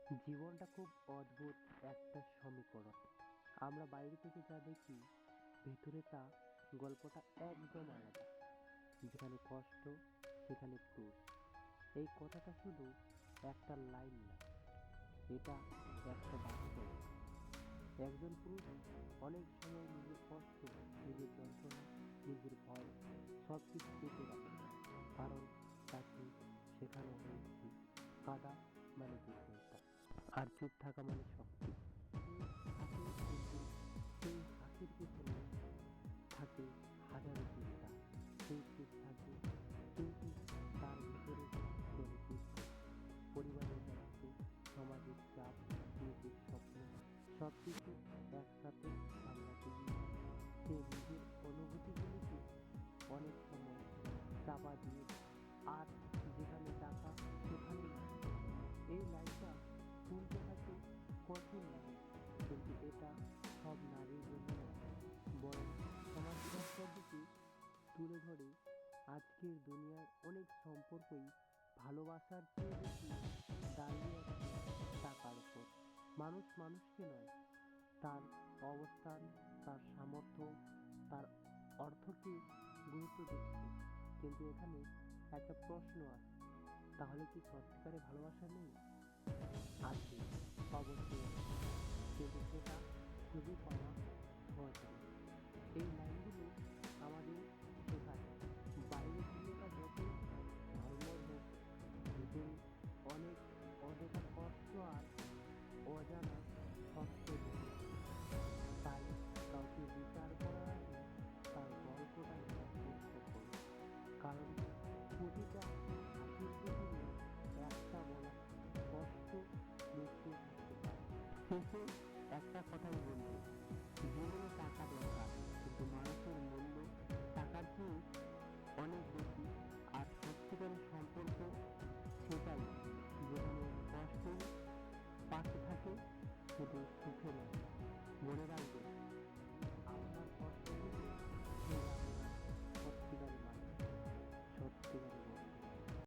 জীবনটা খুব অদ্ভুত একটা সমীকরণ। আমরা বাইরে থেকে যা দেখি, ভেতরে তা গল্পটা একদম আলাদা। যেখানে কষ্ট, সেখানে ক্রুশ। এই কথাটা শুধু একটা লাইন না, এটা একটা বাস্তব। একজন পুরুষ অনেক সময় নিজের কষ্ট, নিজের যন্ত্রণা, নিজের ভয় সব কিছু চেপে রাখে, কারণ তাকে শেখানো হয়েছে কাদা মানে দুর্বলতা, আর চুপ থাকা মানে শক্তি। কিন্তু সেই হাসির পেছনে থাকে হাজারো চিন্তা। সেই চুপ থাকে কিন্তু তার ভিতরে চলে যুদ্ধ, পরিবারের দায়িত্ব, সমাজের চাপ, নিজের স্বপ্ন, সব কিছু একসাথে সামলাতে গিয়ে সে নিজের অনুভূতিগুলিকে অনেক সময় চাপা দিয়ে, আর যেখানে টাকা সেখানে নাই। এই লাইনটা শুনতে হয়তো কঠিন লাগে, কিন্তু এটা সব নারীর জন্য নয়, বরং সমাজ বাস্তবকে তুলে ধরে। আজকের দুনিয়ায় অনেক সম্পর্কই ভালোবাসার চেয়ে বেশি দাঁড়িয়ে আছে টাকার উপর। মানুষ মানুষকে নয়, তার অবস্থান, তার সামর্থ্য, তার অর্থকে গুরুত্ব দিচ্ছে। কিন্তু এখানে একটা প্রশ্ন আছে, তাহলে কি সত্যিকারে ভালোবাসা নেই? আছে, অবশ্যই আছে, কিন্তু সেটা খুঁজে পাওয়া সহজ নয়। এই লাইনগুলো আমাদের শেখায় বাইরের দুনিয়াটা যতই ঝলমল হোক, ভিতরে অনেক অযথা কষ্ট আর অজানা সত্য রয়েছে। তাই কাউকে বিচার করার আগে তার গল্পটা চেষ্টা করুন, কারণ প্রতিটা হাসির পেছনে একটা বলা কষ্ট লুকিয়ে থাকতে পারে। শেষে একটা কথাই বলবো, জীবনে টাকা দরকার,